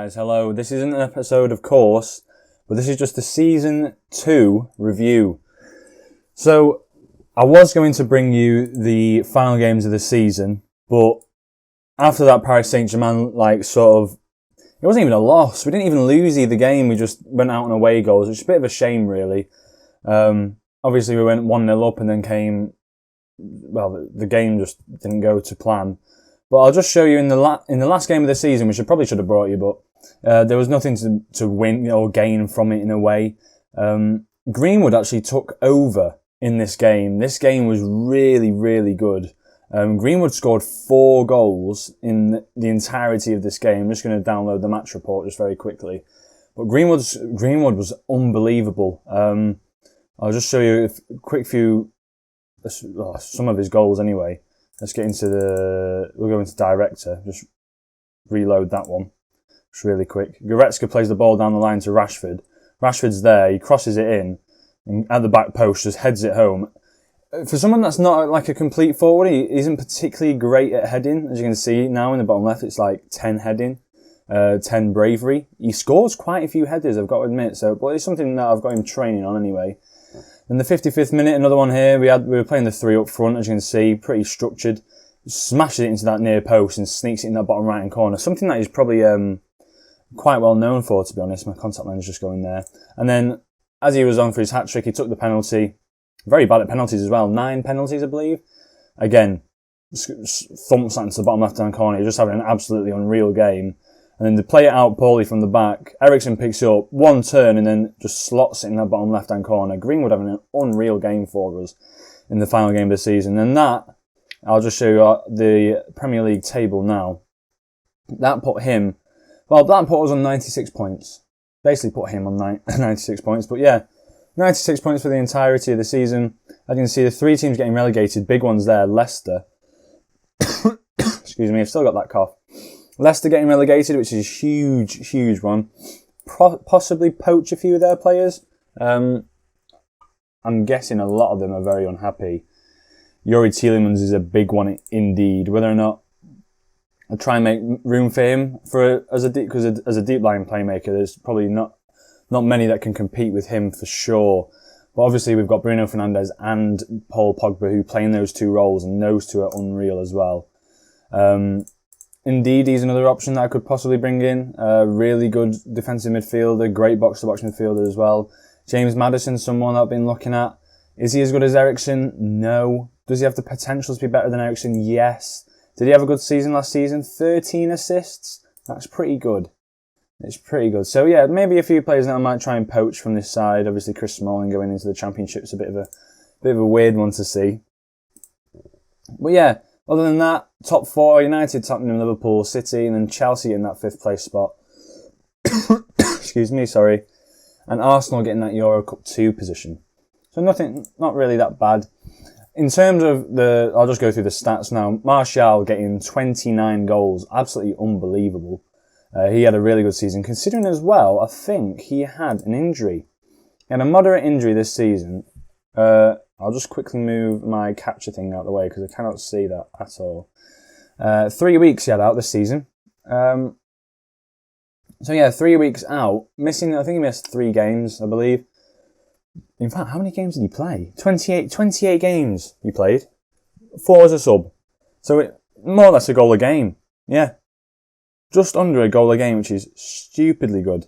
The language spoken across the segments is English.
guys, hello. This isn't an episode, of course, but this is just a Season 2 review. So, I was going to bring you the final games of the season, but after that Paris Saint-Germain, it wasn't even a loss. We didn't even lose either game. We just went out on away goals, which is a bit of a shame, really. Obviously, we went 1-0 up and then the game just didn't go to plan. But I'll just show you in the last game of the season, which I probably should have brought you, but there was nothing to win or gain from it in a way. Greenwood actually took over in this game. This game was really, really good. Greenwood scored 4 goals in the entirety of this game. I'm just going to download the match report just very quickly. But Greenwood was unbelievable. I'll just show you a quick few, some of his goals anyway. Let's get into we'll go into director, just reload that one. Just really quick. Goretzka plays the ball down the line to Rashford. Rashford's there, he crosses it in, and at the back post, just heads it home. For someone that's not like a complete forward, he isn't particularly great at heading. As you can see now in the bottom left, it's like 10 heading, 10 bravery. He scores quite a few headers, I've got to admit, but it's something that I've got him training on anyway. In the 55th minute, another one here. We were playing the 3 up front, as you can see, pretty structured. Smashes it into that near post and sneaks it in that bottom right hand corner. Something that he's probably quite well known for, to be honest. My contact lens just going there. And then, as he was on for his hat trick, he took the penalty. Very bad at penalties as well. 9 penalties, I believe. Again, thumps that into the bottom left hand corner. He's just having an absolutely unreal game. And then they play it out poorly from the back. Eriksen picks it up, one turn, and then just slots it in that bottom left-hand corner. Greenwood having an unreal game for us in the final game of the season. And that, I'll just show you the Premier League table now. That put us on 96 points. Basically put him on 96 points. But yeah, 96 points for the entirety of the season. As you can see, the 3 teams getting relegated. Big ones there. Leicester. Excuse me, I've still got that cough. Leicester getting relegated, which is a huge, huge one. Possibly poach a few of their players. I'm guessing a lot of them are very unhappy. Yuri Tielemans is a big one indeed. Whether or not I'll try and make room for him as a deep line playmaker, there's probably not many that can compete with him for sure. But obviously we've got Bruno Fernandes and Paul Pogba who play in those 2 roles, and those 2 are unreal as well. Indeed, he's another option that I could possibly bring in. Really good defensive midfielder, great box-to-box midfielder as well. James Maddison, someone I've been looking at. Is he as good as Eriksen? No. Does he have the potential to be better than Eriksen? Yes. Did he have a good season last season? 13 assists? That's pretty good. It's pretty good. So yeah, maybe a few players that I might try and poach from this side. Obviously, Chris Smalling going into the Championship's a bit of a weird one to see. But yeah. Other than that, top 4, United, Tottenham, Liverpool, City, and then Chelsea in that 5th place spot. Excuse me, sorry. And Arsenal getting that Euro Cup 2 position. So not really that bad. In terms of I'll just go through the stats now. Martial getting 29 goals. Absolutely unbelievable. He had a really good season. Considering as well, I think he had an injury. He had a moderate injury this season. I'll just quickly move my capture thing out of the way because I cannot see that at all. 3 weeks he had out this season. So yeah, 3 weeks out. Missing, I think he missed 3 games, I believe. In fact, how many games did he play? 28 games he played. 4 as a sub. So more or less a goal a game. Yeah. Just under a goal a game, which is stupidly good.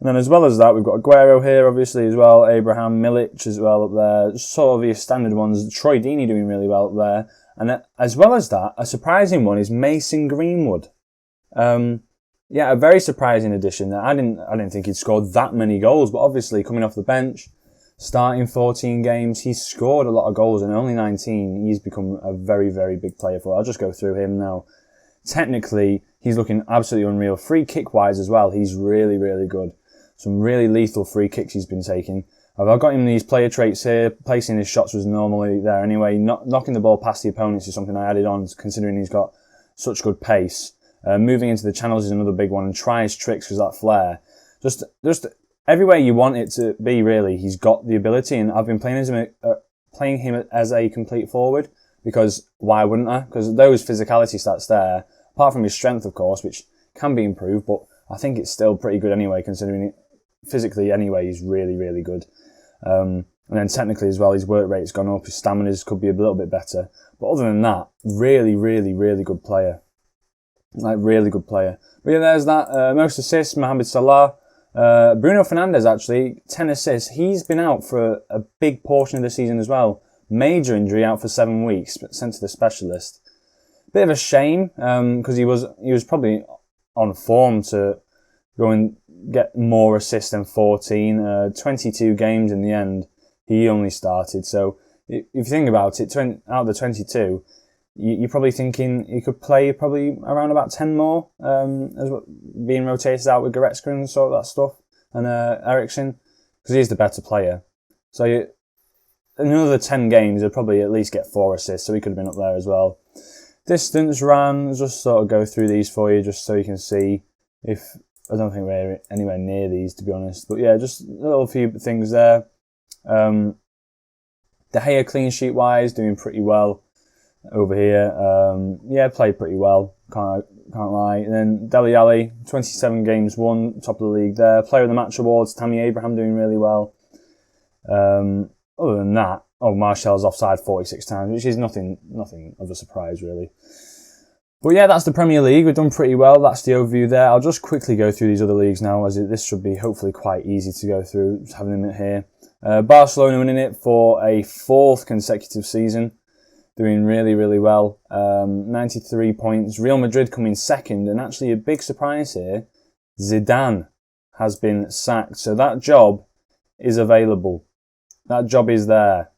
And then as well as that, we've got Aguero here, obviously, as well. Abraham, Milic as well up there. Sort of your standard ones. Troy Deeney doing really well up there. And as well as that, a surprising one is Mason Greenwood. Yeah, a very surprising addition. I didn't think he'd scored that many goals, but obviously coming off the bench, starting 14 games, he's scored a lot of goals, and only 19, he's become a very, very big player for it. I'll just go through him now. Technically, he's looking absolutely unreal. Free kick-wise as well, he's really, really good. Some really lethal free kicks he's been taking. I've got him these player traits here. Placing his shots was normally there anyway. Knocking the ball past the opponents is something I added on, considering he's got such good pace. Moving into the channels is another big one, and tries tricks because that flair. Just everywhere you want it to be, really. He's got the ability, and I've been playing him as a complete forward because why wouldn't I? Because those physicality stats there, apart from his strength, of course, which can be improved, but I think it's still pretty good anyway, considering it physically anyway, he's really, really good. And then technically as well, his work rate's gone up, his stamina's could be a little bit better. But other than that, really, really, really good player. Like, really good player. But yeah, there's that. Most assists, Mohamed Salah. Bruno Fernandes, actually, 10 assists. He's been out for a big portion of the season as well. Major injury, out for 7 weeks, sent to the specialist. Bit of a shame, because he was probably on form to go and get more assists than 14. 22 games in the end, he only started. So if you think about it, out of the 22, you're probably thinking he could play probably around about 10 more, as being rotated out with Goretzka and sort of that stuff, and Eriksen, because he's the better player. So in another 10 games, he'll probably at least get 4 assists, so he could have been up there as well. Distance ran, just sort of go through these for you, just so you can see if... I don't think we're anywhere near these, to be honest. But yeah, just a little few things there. De Gea, clean sheet wise, doing pretty well over here. Yeah, played pretty well, can't lie. And then Dele Alli, 27 games won, top of the league there. Player of the match awards, Tammy Abraham doing really well. Other than that, Martial's offside 46 times, which is nothing of a surprise really. But yeah, that's the Premier League. We've done pretty well. That's the overview there. I'll just quickly go through these other leagues now, as this should be hopefully quite easy to go through, just having a minute here. Barcelona winning it for a 4th consecutive season, doing really, really well. 93 points. Real Madrid coming 2nd, and actually a big surprise here, Zidane has been sacked. So that job is available. That job is there.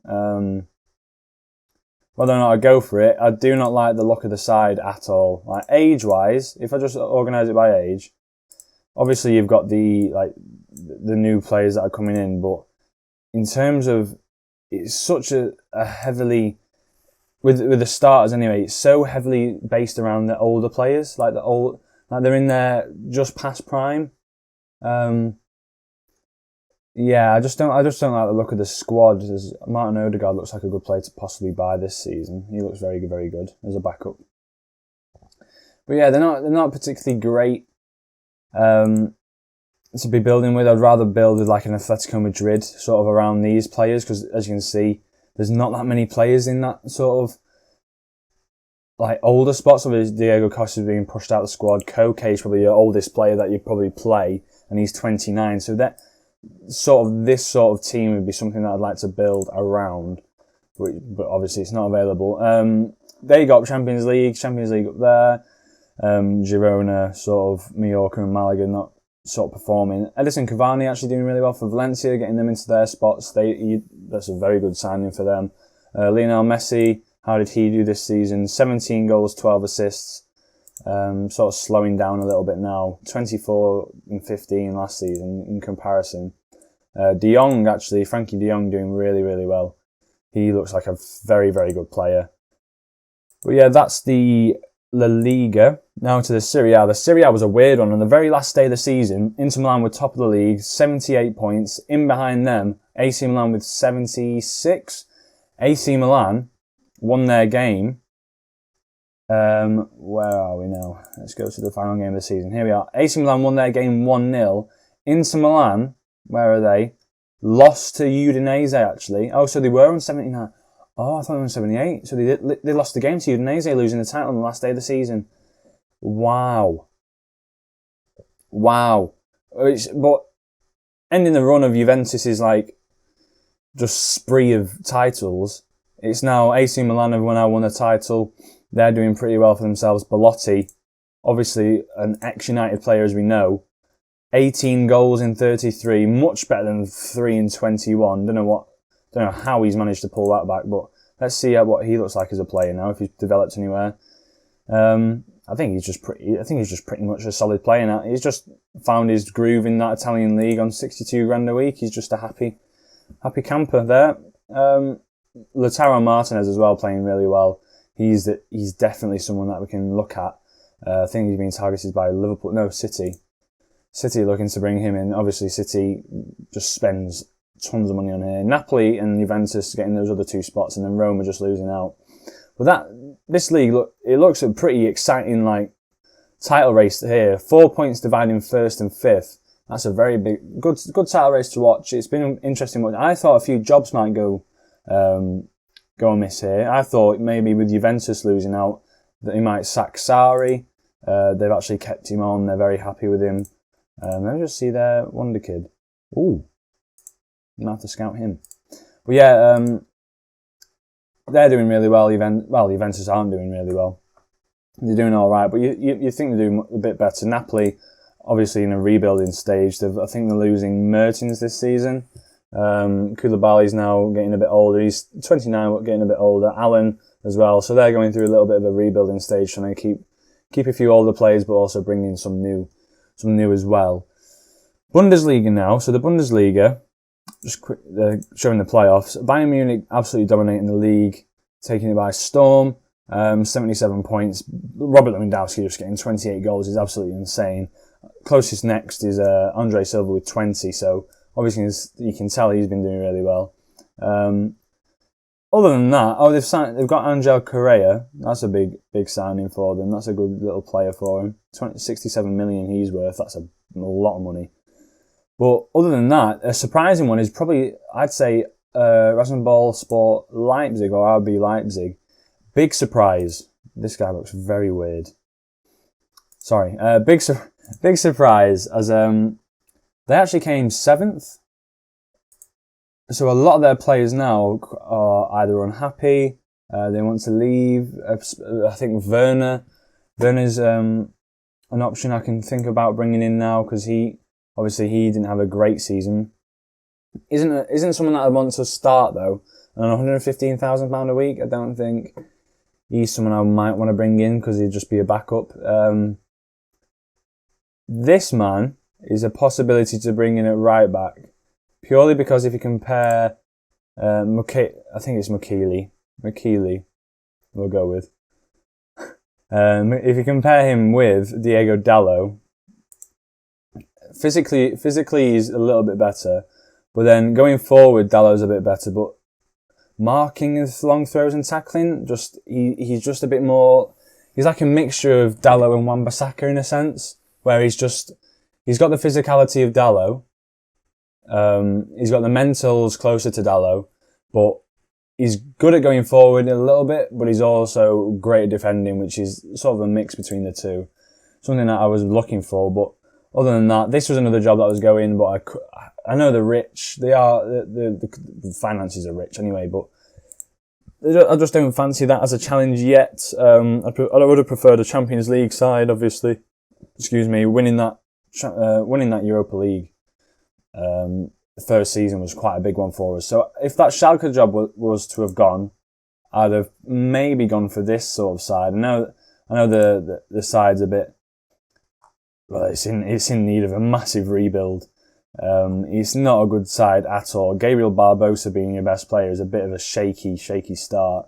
Whether or not I go for it, I do not like the look of the side at all. Like, age-wise, if I just organise it by age, obviously you've got the new players that are coming in, but in terms of, it's such a heavily, with the starters anyway, it's so heavily based around the older players, like they're in their just past prime. Yeah, I just don't like the look of the squad. Martin Odegaard looks like a good player to possibly buy this season. He looks very, very good as a backup. But yeah, they're not particularly great to be building with. I'd rather build with like an Atletico Madrid sort of around these players, because as you can see, there's not that many players in that sort of like older spots. Obviously, Diego Costa is being pushed out of the squad. Koke is probably your oldest player that you probably play, and he's 29. So this sort of team would be something that I'd like to build around, but obviously it's not available. They got Champions League up there. Girona, sort of Mallorca and Malaga not sort of performing. Edison Cavani actually doing really well for Valencia, getting them into their spots. That's a very good signing for them. Lionel Messi, how did he do this season? 17 goals, 12 assists. Sort of slowing down a little bit now. 24 and 15 last season in comparison. De Jong, actually, Frankie De Jong doing really, really well. He looks like a very, very good player. But yeah, that's the La Liga. Now to the Serie A. The Serie A was a weird one. On the very last day of the season, Inter Milan were top of the league, 78 points. In behind them, AC Milan with 76. AC Milan won their game. Where are we now? Let's go to the final game of the season. Here we are. AC Milan won their game 1-0. Inter Milan, where are they? Lost to Udinese, actually. Oh, so they were on 79. Oh, I thought they were on 78. So they lost the game to Udinese, losing the title on the last day of the season. Wow. But ending the run of Juventus' like just spree of titles. It's now AC Milan have now won a title. They're doing pretty well for themselves. Belotti, obviously an ex-United player as we know, 18 goals in 33, much better than 3 in 21. Don't know how he's managed to pull that back, but let's see what he looks like as a player now, if he's developed anywhere. I think he's just pretty much a solid player now. He's just found his groove in that Italian league on 62 grand a week. He's just a happy camper there. Lautaro Martinez as well, playing really well. He's definitely someone that we can look at. I think he's being targeted by City. City looking to bring him in. Obviously, City just spends tons of money on here. Napoli and Juventus getting those other 2 spots, and then Roma just losing out. But this league, it looks a pretty exciting title race here. 4 points dividing first and fifth. That's a very good title race to watch. It's been interesting. I thought a few jobs might go amiss here. I thought maybe with Juventus losing out that he might sack Sarri. They've actually kept him on. They're very happy with him. Let me just see their wonder kid. Ooh, I'm gonna have to scout him. But yeah, they're doing really well. Juventus aren't doing really well. They're doing all right, but you think they're doing a bit better. Napoli, obviously in a rebuilding stage. I think they're losing Mertens this season. Koulibaly's now getting a bit older. He's 29, but getting a bit older. Allen as well. So they're going through a little bit of a rebuilding stage, trying to keep a few older players, but also bring in some new as well. Bundesliga now. So the Bundesliga, just quick, showing the playoffs. Bayern Munich absolutely dominating the league, taking it by storm. 77 points. Robert Lewandowski just getting 28 goals is absolutely insane. Closest next is Andre Silva with 20. So obviously you can tell he's been doing really well. Other than that, they've got Angel Correa. That's a big signing for them. That's a good little player for him. 67 million he's worth. That's a lot of money. But other than that, a surprising one is probably, I'd say, Rasenball Sport Leipzig or RB Leipzig. Big surprise. This guy looks very weird. Sorry. Big surprise as they actually came 7th. So a lot of their players now are either unhappy, they want to leave. I think Werner's an option I can think about bringing in now because he didn't have a great season. Isn't someone that I want to start though. And on £115,000 a week, I don't think he's someone I might want to bring in because he'd just be a backup. This man is a possibility to bring in at right back. Purely because if you compare, I think it's McKeely, we'll go with. If you compare him with Diego Dallo, physically he's a little bit better, but then going forward, Dallo's a bit better, but marking his long throws and tackling, he's just a bit more, he's like a mixture of Dallo and Wan-Bissaka in a sense, where he's got the physicality of Dallo, he's got the mentals closer to Dallo, but he's good at going forward a little bit, but he's also great at defending, which is sort of a mix between the two. Something that I was looking for, but other than that, this was another job that was going, but I know they're rich. The finances are rich anyway, but I just don't fancy that as a challenge yet. I would have preferred a Champions League side, obviously. Winning that Europa League. The first season was quite a big one for us. So if that Schalke job was to have gone, I'd have maybe gone for this sort of side. I know the side's a bit, well, it's in need of a massive rebuild. It's not a good side at all. Gabriel Barbosa being your best player is a bit of a shaky start.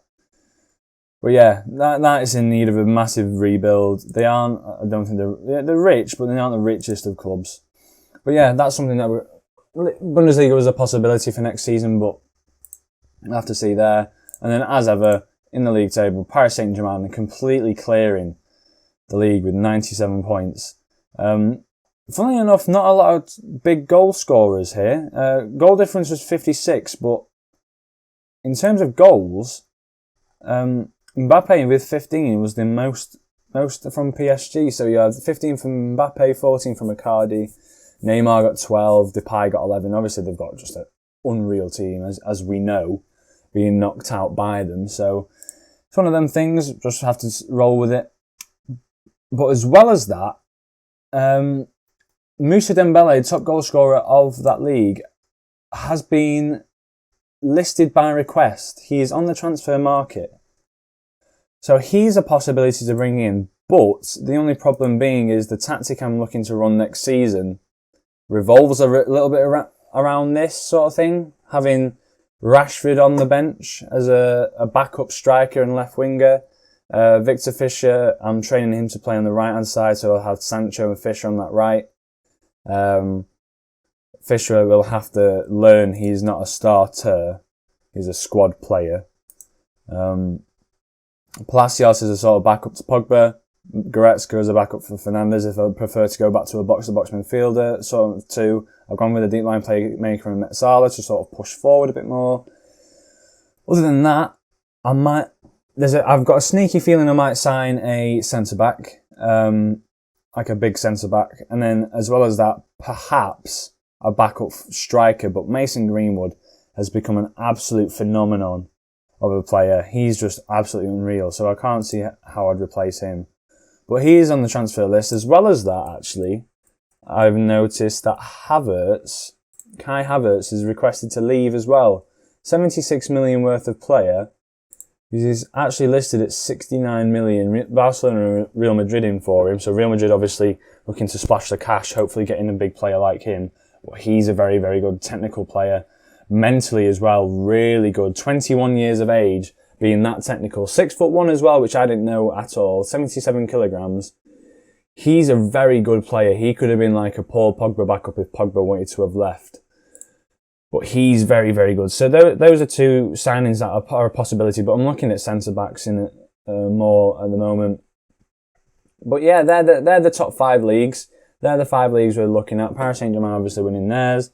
But yeah, that is in need of a massive rebuild. I don't think they're rich, but they aren't the richest of clubs. But yeah, that's something that Bundesliga was a possibility for next season, but we'll have to see there. And then as ever, in the league table, Paris Saint-Germain completely clearing the league with 97 points. Funnily enough, not a lot of big goal scorers here. Goal difference was 56, but in terms of goals, Mbappe with 15 was the most from PSG. So you had 15 from Mbappe, 14 from Icardi. Neymar got 12, Depay got 11. Obviously, they've got just an unreal team, as we know, being knocked out by them. So it's one of them things, just have to roll with it. But as well as that, Moussa Dembele, top goal scorer of that league, has been listed by request. He is on the transfer market. So he's a possibility to bring in, but the only problem being is the tactic I'm looking to run next season revolves a little bit around this sort of thing, having Rashford on the bench as a backup striker and left winger. Victor Fisher, I'm training him to play on the right-hand side, so I'll have Sancho and Fisher on that right. Fisher will have to learn he's not a starter, he's a squad player. Palacios is a sort of backup to Pogba. Goretzka as a backup for Fernandes if I prefer to go back to a box-to-box midfielder. Sort of two. I've gone with a deep line playmaker and Metzala to sort of push forward a bit more. Other than that, I've got a sneaky feeling I might sign a centre-back, like a big centre-back. And then as well as that, perhaps a backup striker. But Mason Greenwood has become an absolute phenomenon of a player. He's just absolutely unreal. So I can't see how I'd replace him. But he is on the transfer list. As well as that, actually, I've noticed that Kai Havertz is requested to leave as well. 76 million worth of player. He's actually listed at 69 million. Barcelona and Real Madrid in for him. So Real Madrid obviously looking to splash the cash, hopefully getting a big player like him. But he's a very, very good technical player. Mentally as well, really good. 21 years of age, being that technical. 6'1" as well, which I didn't know at all. 77 kilograms. He's a very good player. He could have been like a Paul Pogba backup if Pogba wanted to have left. But he's very, very good. So those are two signings that are a possibility. But I'm looking at centre-backs in it more at the moment. But yeah, they're the top 5 leagues. They're the 5 leagues we're looking at. Paris Saint-Germain obviously winning theirs.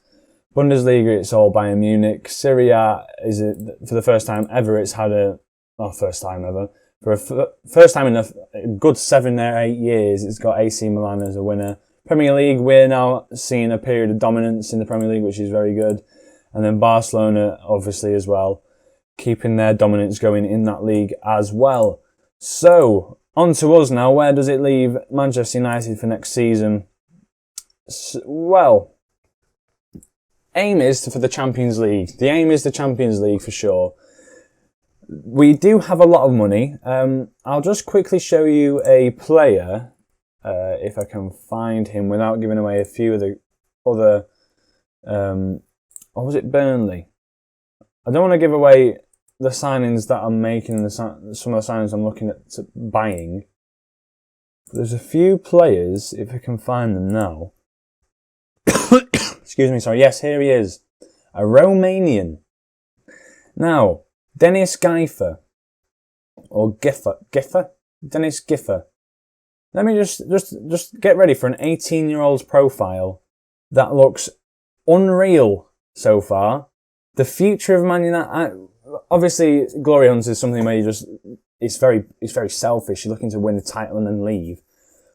Bundesliga, it's all Bayern Munich. Serie A is for the first time ever. First time in a good 7 or 8 years, it's got AC Milan as a winner. Premier League, we're now seeing a period of dominance in the Premier League, which is very good. And then Barcelona, obviously, as well, keeping their dominance going in that league as well. So, on to us now. Where does it leave Manchester United for next season? Well, aim is for the Champions League. The aim is the Champions League for sure. We do have a lot of money. I'll just quickly show you a player, if I can find him without giving away a few of the other... or was it Burnley? I don't want to give away the signings that I'm making, some of the signings I'm looking at buying. But there's a few players, if I can find them now. Excuse me, sorry. Yes, here he is. A Romanian. Now, Dennis Giffer. Or Giffer? Dennis Giffer. Let me just get ready for an 18-year-old's profile that looks unreal so far. The future of Man United, obviously, Glory Hunt is something where it's very selfish. You're looking to win the title and then leave.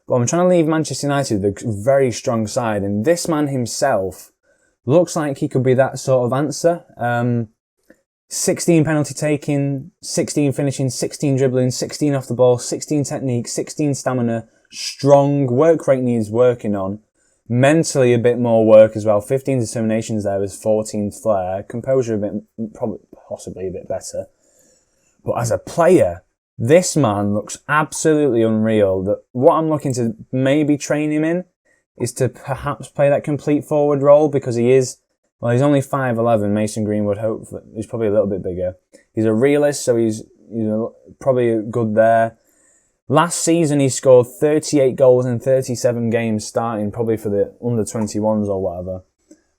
But I'm trying to leave Manchester United with a very strong side, and this man himself looks like he could be that sort of answer. 16 penalty taking, 16 finishing, 16 dribbling, 16 off the ball, 16 technique, 16 stamina, strong, work rate needs working on. Mentally a bit more work as well. 15 determinations there with 14 flair. Composure a bit, possibly a bit better. But as a player, this man looks absolutely unreal. What I'm looking to maybe train him in is to perhaps play that complete forward role because he's only 5'11", Mason Greenwood, hopefully. He's probably a little bit bigger. He's a realist, so he's probably good there. Last season, he scored 38 goals in 37 games starting, probably for the under-21s or whatever.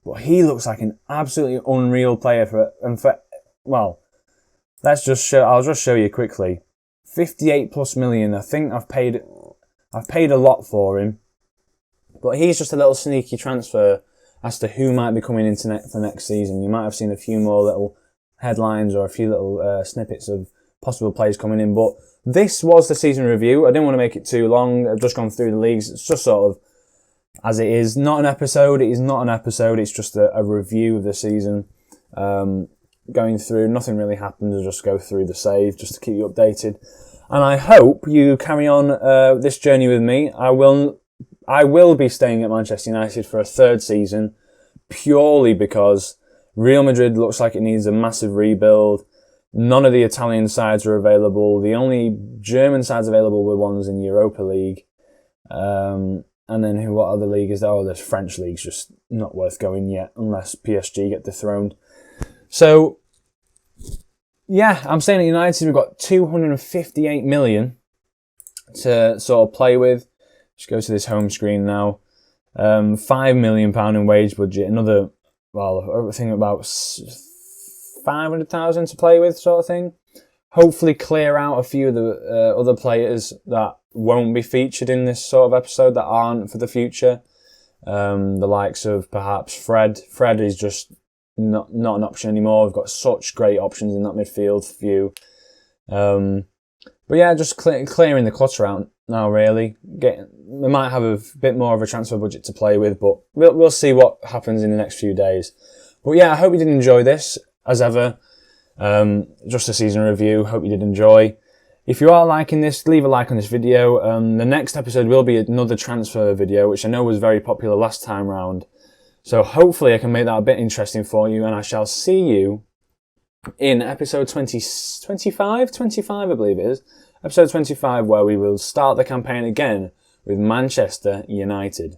But he looks like an absolutely unreal player I'll just show you quickly. 58 plus million. I think I've paid a lot for him. But he's just a little sneaky transfer as to who might be coming into for next season. You might have seen a few more little headlines or a few little snippets of possible players coming in. But this was the season review. I didn't want to make it too long. I've just gone through the leagues. It's just sort of as it is. Not an episode. It is not an episode. It's just a review of the season. Going through. Nothing really happened. I'll just go through the save just to keep you updated. And I hope you carry on this journey with me. I will be staying at Manchester United for a 3rd season purely because Real Madrid looks like it needs a massive rebuild. None of the Italian sides are available. The only German sides available were ones in Europa League. And then what other league is there? Oh, there's French leagues just not worth going yet unless PSG get dethroned. So, yeah, I'm staying at United. We've got 258 million to sort of play with. Just go to this home screen now. £5 million in wage budget. Another, I think about 500,000 to play with, sort of thing. Hopefully clear out a few of the other players that won't be featured in this sort of episode that aren't for the future. The likes of perhaps Fred. Fred is just not an option anymore. We've got such great options in that midfield view. But yeah, just clearing the clutter out now, really. We might have a bit more of a transfer budget to play with, but we'll see what happens in the next few days. But yeah, I hope you did enjoy this, as ever. Just a season review. Hope you did enjoy. If you are liking this, leave a like on this video. The next episode will be another transfer video, which I know was very popular last time round. So hopefully I can make that a bit interesting for you, and I shall see you in episode 25, I believe it is. Episode 25, where we will start the campaign again with Manchester United.